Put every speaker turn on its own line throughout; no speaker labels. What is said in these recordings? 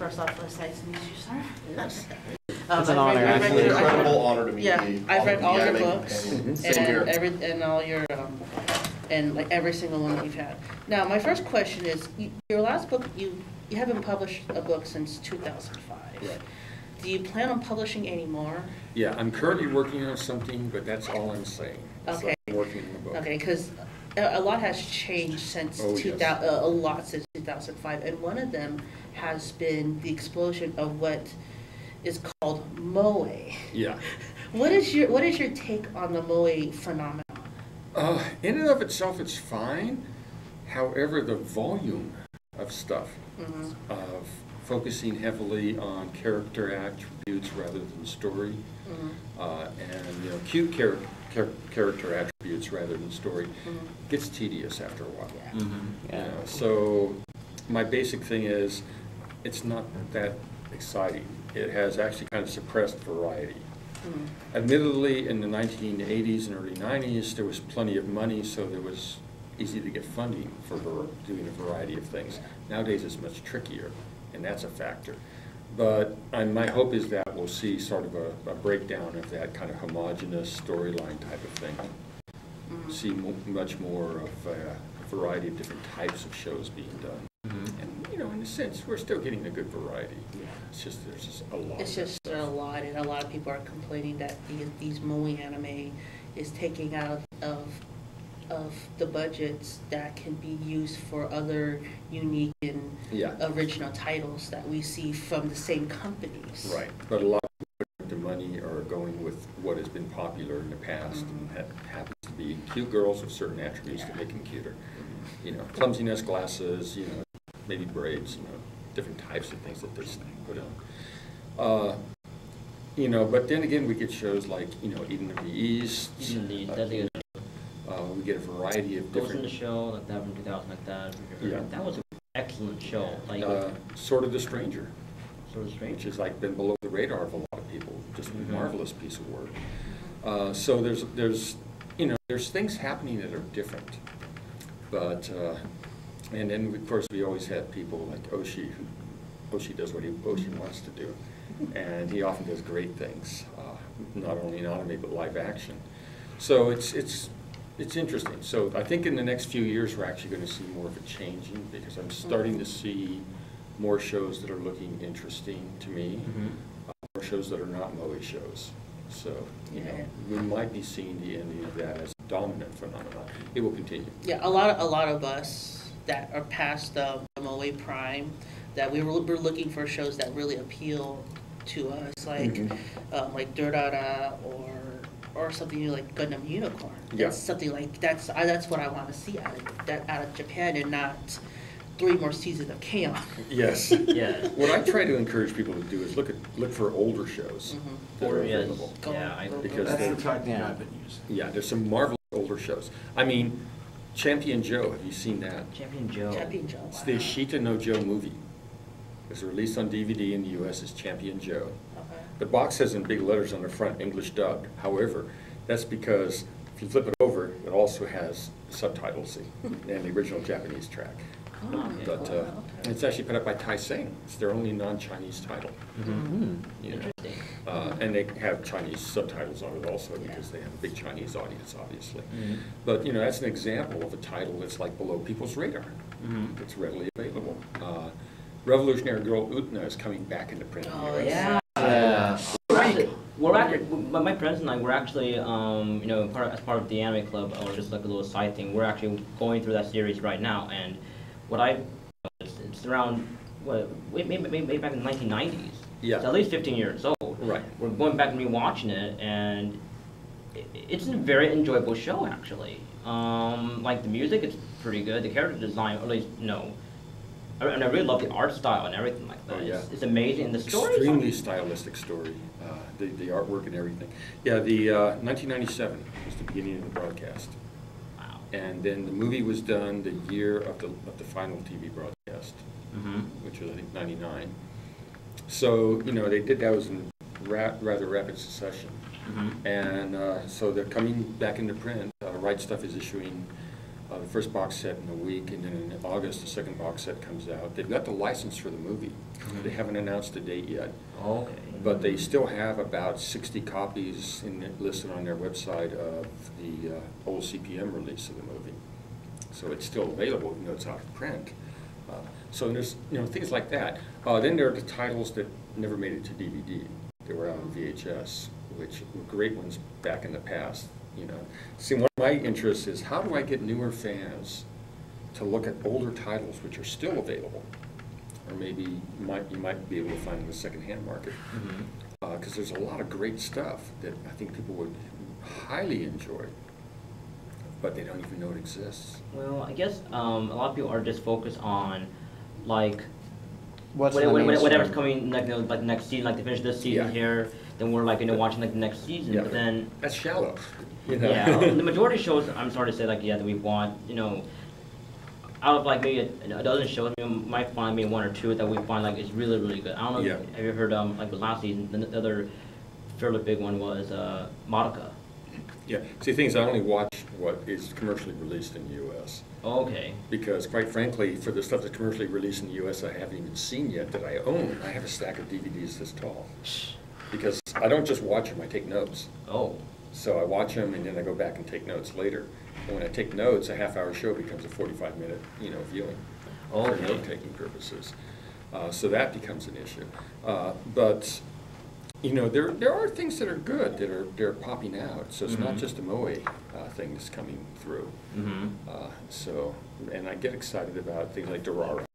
First off, it's nice to meet you, sir.
Yes.
It's an honor,
It's
actually.
an incredible honor to meet
Yeah,
you.
I've read all your
Anime
books
companion. Same here.
and all your and like every single one that you've had. Now, my first question is, your last book, you haven't published a book since 2005.
Right.
Do you plan on publishing any more?
Yeah, I'm currently working on something, but that's all I'm saying. So
Okay.
I'm working on the book.
Okay, because a lot has changed since
Oh, yes.
2000, a lot since 2005, and one of them has been the explosion of what is called moe.
Yeah.
What is your take on the moe phenomenon?
In and of itself, it's fine. However, the volume of stuff, of focusing heavily on character attributes rather than story, and cute character attributes rather than story, gets tedious after a while.
Yeah.
So my basic thing is, it's not that exciting. It has actually kind of suppressed variety. Admittedly, in the 1980s and early 90s, there was plenty of money, so there was easy to get funding for doing a variety of things. Nowadays, it's much trickier, and that's a factor. But my hope is that we'll see sort of a breakdown of that kind of homogenous storyline type of thing. See much more of a variety of different types of shows being done. And, in a sense, we're still getting a good variety. It's just, there's just a lot.
It's just a lot, and a lot of people are complaining that these moe anime is taking out of the budgets that can be used for other unique and original titles that we see from the same companies.
Right, but a lot of people the money are going with what has been popular in the past, and that happens to be cute girls with certain attributes that make them cuter. Clumsiness, glasses, maybe braids, different types of things that they put on. But then again, we get shows like, Eden of the East. We get a variety of
Ghost in
different...
the Shell, like that from 2000, like that.
Yeah.
That was an excellent show. Like,
Sword of the Stranger,
Sort of strange.
which has been below the radar of a lot of people. Just a marvelous piece of work. So there's things happening that are different. But, and then of course we always have people like Oshii, Oshii does what Oshii wants to do. And he often does great things, not only in anime but live action. So it's interesting. So I think in the next few years we're actually going to see more of a changing, because I'm starting to see more shows that are looking interesting to me, more shows that are not moe shows. So we might be seeing the ending of that as a dominant phenomenon. It will continue.
Yeah, a lot of us that are past the moe prime, that we're looking for shows that really appeal to us, like Durara or something like Gundam Unicorn. That's something like that's what I want to see out of Japan, and not 3 more seasons of K-On!
Yes.
Yeah.
What I try to encourage people to do is look for older shows that are available. Because
That's the tactic I've been using.
Yeah, there's some marvelous older shows. I mean, Champion Joe, have you seen that?
Champion Joe.
It's the Ashita no Joe movie. It was released on DVD in the U.S. as Champion Joe.
Okay.
The box says in big letters on the front, English dubbed. However, that's because if you flip it over, it also has subtitles and the original Japanese track. But it's actually put up by Taiseng. It's their only non-Chinese title.
Interesting.
And they have Chinese subtitles on it also, because they have a big Chinese audience, obviously. But that's an example of a title that's like below people's radar. It's readily available. Revolutionary Girl Utna is coming back into print.
Oh,
Yeah. We're actually, my friends and I, we're actually, as part of the anime club, or just like a little side thing, we're actually going through that series right now. And what it's around, maybe back in the 1990s.
Yeah.
It's at least 15 years old.
Right.
We're going back and rewatching it, and it's a very enjoyable show, actually. Like the music, it's pretty good. The character design, at least, and I really love the art style and everything like that.
Oh, yeah.
It's amazing. And the story
Extremely stylistic story, the artwork and everything. Yeah, the 1997 was the beginning of the broadcast.
Wow.
And then the movie was done the year of the final TV broadcast, which was, I think, 99. So, they did those in rather rapid succession. And so they're coming back into print. Right Stuff is issuing The first box set in a week, and then in August, the second box set comes out. They've got the license for the movie. They haven't announced a date yet.
Okay.
But they still have about 60 copies listed on their website of the old CPM release of the movie. So it's still available, even though it's out of print. So there's things like that. Then there are the titles that never made it to DVD. They were out on VHS, which were great ones back in the past. See, one of my interests is how do I get newer fans to look at older titles which are still available, or maybe you might be able to find in the secondhand market, because there's a lot of great stuff that I think people would highly enjoy, but they don't even know it exists.
Well, I guess a lot of people are just focused on like
Whatever's
coming like next season, like they finish this season here, then we're like watching like the next season, but then
that's shallow.
Yeah, the majority of shows, I'm sorry to say, like, that we want, out of like maybe a dozen shows, we might find maybe one or two that we find like is really, really good. I don't know, have you heard, like the last season, the other fairly big one was Madoka.
Yeah, see, the thing is, I only watch what is commercially released in the U.S.
Okay.
Because, quite frankly, for the stuff that's commercially released in the U.S. I haven't even seen yet that I own, I have a stack of DVDs this tall. Because I don't just watch them, I take notes.
Oh.
So I watch them and then I go back and take notes later. And when I take notes, a half-hour show becomes a 45-minute, viewing for note-taking purposes. So that becomes an issue. But there are things that are good that they're popping out. So it's not just a Moe thing that's coming through. So, and I get excited about things like Dorara,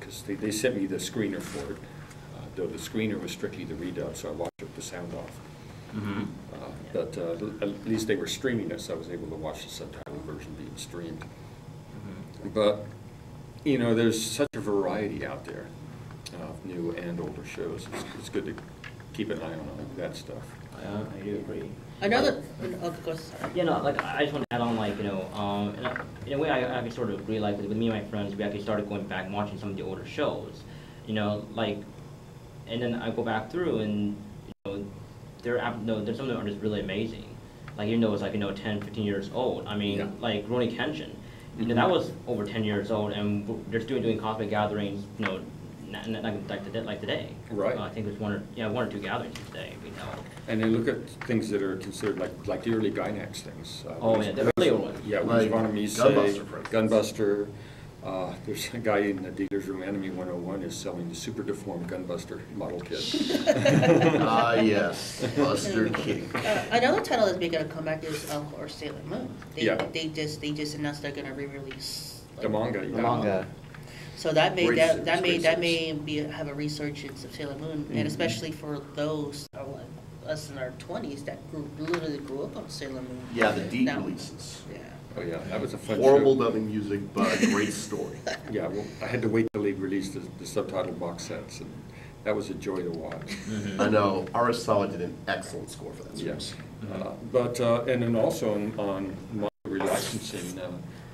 because they sent me the screener for it. Though the screener was strictly the redub, so I watched it with the sound off. But at least they were streaming it, so I was able to watch the subtitle version being streamed. But, there's such a variety out there of new and older shows. It's good to keep an eye on that stuff.
I do agree.
Another, of course, sorry.
Like I just want to add on, like, in a way I can sort of agree, like with me and my friends, we actually started going back and watching some of the older shows, like, and then I go back through and, there's some of them are just really amazing. Like, even though it's like, 10, 15 years old. I mean, like Rurouni Kenshin, that was over 10 years old, and they're still doing cosplay gatherings, like today.
Right.
I think there's one or two gatherings today,
And then look at things that are considered like the early Gainax things.
The earlier ones.
Yeah,
like
Gunbuster,
for instance.
Gunbuster. There's a guy in the Dealer's Room, Anime 101, is selling the super deformed Gunbuster model kit.
Yes, Buster King.
Another title that's making a comeback is or Sailor Moon. They just announced they're gonna re-release
The manga,
The manga.
So that may
Great series, great series.
have a resurgence of Sailor Moon, and especially for those like us in our 20s that literally grew up on Sailor Moon.
Yeah, the deep
Now-
releases.
Yeah.
Oh yeah, that was a fun
Horrible
show.
dubbing music, but a great story.
Yeah, well, I had to wait till they released the subtitle box sets, and that was a joy to watch.
I know, Arasawa did an excellent score for that
Yes.
series.
And then also on manga relicensing,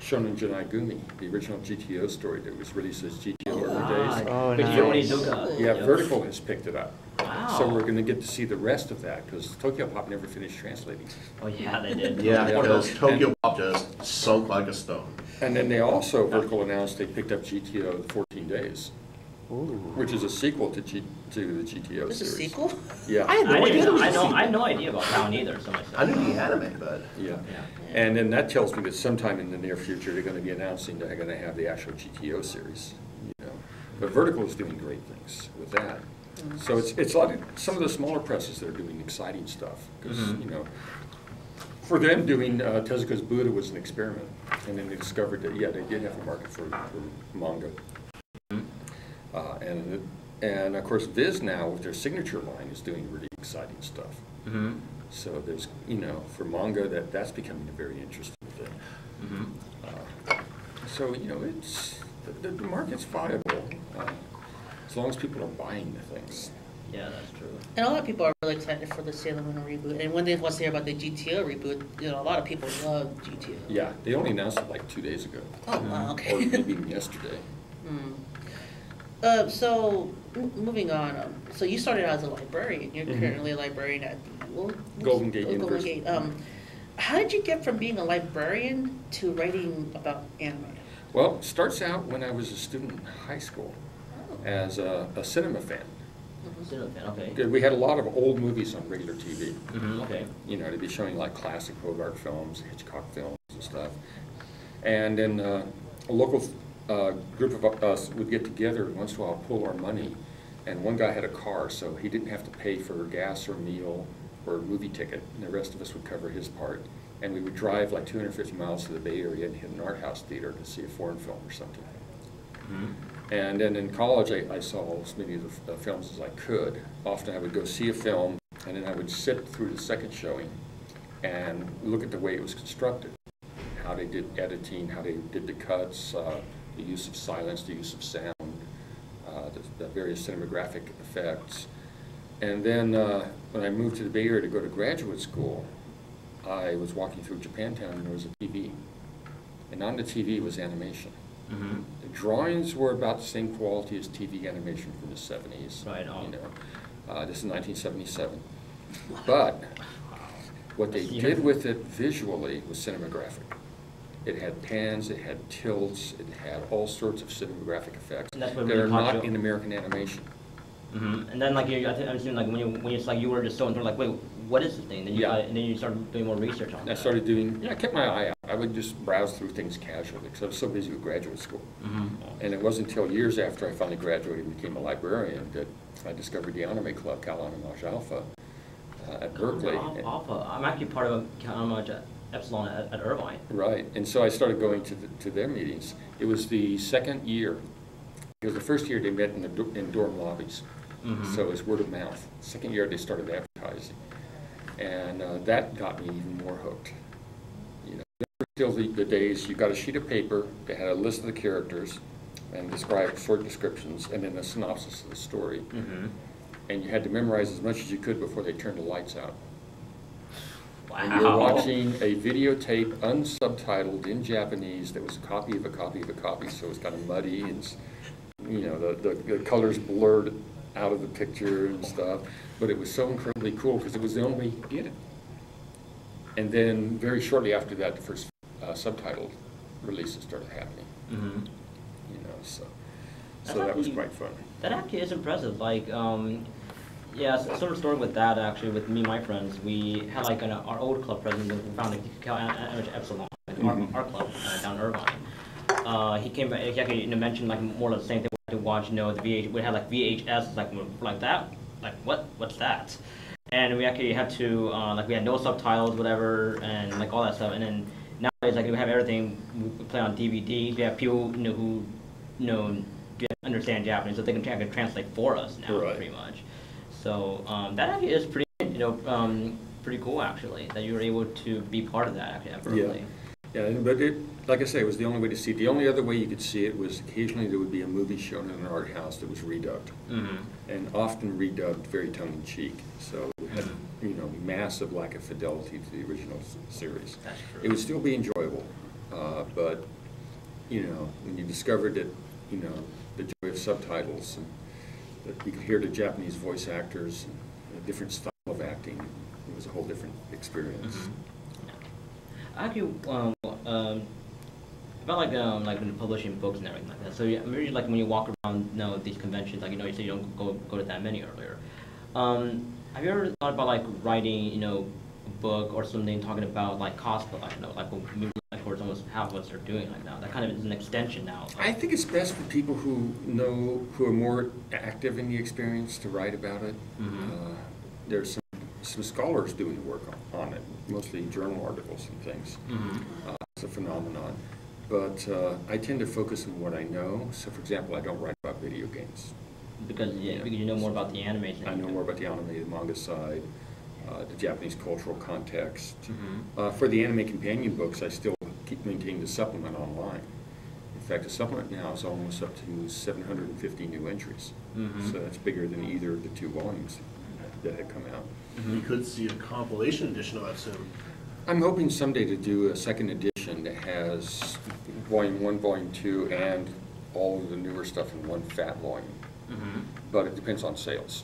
Shonen Janai Gumi, the original GTO story that was released as GTO Early Days.
Oh,
With
nice.
Yoni Duga.
Yeah,
Yep.
Vertical has picked it up.
Wow.
So we're going to get to see the rest of that, because Tokyo Pop never finished translating.
Oh yeah, they did.
Yeah,
Yeah.
because Tokyo Pop just sunk like a stone.
And then they also, Vertical announced they picked up GTO the 14 Days, which is a sequel to the GTO
This is
series.
a sequel?
Yeah.
I had no idea there was a sequel.
I had no idea about that one either. So myself.
I knew the anime, but
Yeah. And then that tells me that sometime in the near future, they're going to be announcing they're going to have the actual GTO series, But Vertical is doing great things with that. So it's a lot of, some of the smaller presses that are doing exciting stuff, because, for them doing Tezuka's Buddha was an experiment, and then they discovered that, they did have a market for manga. And of course, Viz now, with their signature line, is doing really exciting stuff. So there's, for manga, that's becoming a very interesting thing. So, it's, the market's viable, as long as people are buying the things.
Yeah, that's true.
And a lot of people are really excited for the Sailor Moon reboot. And when they want to hear about the GTO reboot, a lot of people love GTO.
Yeah, they only announced it like 2 days ago.
Oh, wow, okay.
Or maybe yesterday.
So, moving on. So you started out as a librarian. You're currently a librarian at
Golden Gate
Golden
University.
Gate. how did you get from being a librarian to writing about anime?
Well, it starts out when I was a student in high school as a cinema fan.
Cinema fan, okay.
Good. We had a lot of old movies on regular TV.
Okay.
You know, to be showing like classic Bogart films, Hitchcock films and stuff. And then a local group of us would get together once in a while, pull our money. And one guy had a car, so he didn't have to pay for gas or meal or movie ticket. And the rest of us would cover his part. And we would drive like 250 miles to the Bay Area and hit an art house theater to see a foreign film or something. And then in college, I saw as many of the films as I could. Often I would go see a film, and then I would sit through the second showing and look at the way it was constructed, how they did editing, how they did the cuts, the use of silence, the use of sound, the various cinematographic effects. And then when I moved to the Bay Area to go to graduate school, I was walking through Japantown, and there was a TV. And on the TV was animation. The drawings were about the same quality as TV animation from the 70s.
Right on.
You know, this is 1977. But what they did with it visually was cinematographic. It had pans, it had tilts, it had all sorts of cinematographic effects that are not in American animation.
And then, like, I'm assuming, like, when it's like you were just so into, like, wait, what is this thing? Then you, and then you started doing more research on it.
I started doing, I kept my eye out. I would just browse through things casually because I was so busy with graduate school. And it wasn't until years after I finally graduated and became a librarian that I discovered the anime club, Cal Anime Alpha, at Berkeley.
Alpha. I'm actually part of Cal Anime Epsilon at Irvine.
Right, and so I started going to their meetings. It was the second year. It was the first year they met in dorm lobbies. So it was word of mouth. Second year they started advertising. And that got me even more hooked. You know, there were still the days you got a sheet of paper that had a list of the characters and described short descriptions and then a synopsis of the story. And you had to memorize as much as you could before they turned the lights out.
Wow.
And you were watching a videotape unsubtitled in Japanese that was a copy of a copy of a copy, so it was kind of muddy and, you know, the colors blurred out of the picture and stuff, but it was so incredibly cool because it was the only way you could get it. And then very shortly after that, the first subtitled releases started happening. You know, so that was quite fun.
That actually is impressive. Like, yeah, sort of story with that actually. With me and my friends, we had like our old club president, we founded Cal Anime Epsilon, our club down in Irvine. He came back. He actually mentioned like more or less the same thing. To watch, you know, the VH, we had like VHS, like that, like what's that? And we actually had to, like, we had no subtitles, whatever, and like all that stuff. And then nowadays, like, we have everything. We play on DVD. We have people, you know, who, you know, understand Japanese, so they can translate for us now, pretty much. So that actually is pretty, you know, pretty cool actually that you were able to be part of that actually at Berkeley.
Yeah, but it, like I say, it was the only way to see it. The only other way you could see it was occasionally there would be a movie shown in an art house that was redubbed, and often redubbed very tongue-in-cheek. So it had, you know, massive lack of fidelity to the original series.
That's true.
It would still be enjoyable, but, you know, when you discovered that, you know, the joy of subtitles and that you could hear the Japanese voice actors and a different style of acting, it was a whole different experience.
Actually, about like when you're publishing books and everything like that. So maybe like when you walk around, you know, these conventions, like, you know, you say you don't go to that many earlier. Have you ever thought about like writing, you know, a book or something talking about like cosplay, like, you know, like maybe like towards almost half of what they're doing like now. That kind of is an extension now.
I think it's best for people who are more active in the experience to write about it. There's some scholars doing work on it, mostly journal articles and things. It's a phenomenon. But I tend to focus on what I know. So, for example, I don't write about video games.
Because you know more about the anime.
I know more about the anime, the manga side, the Japanese cultural context. For the anime companion books, I still keep maintaining the supplement online. In fact, the supplement now is almost up to 750 new entries. So that's bigger than either of the 2 volumes that had come out.
You could see a compilation edition of that soon.
I'm hoping someday to do a second edition that has volume 1, volume 2, and all of the newer stuff in one fat volume. But it depends on sales.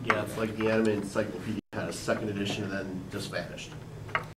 Yeah, it's like the Anime Encyclopedia had a second edition and then just vanished.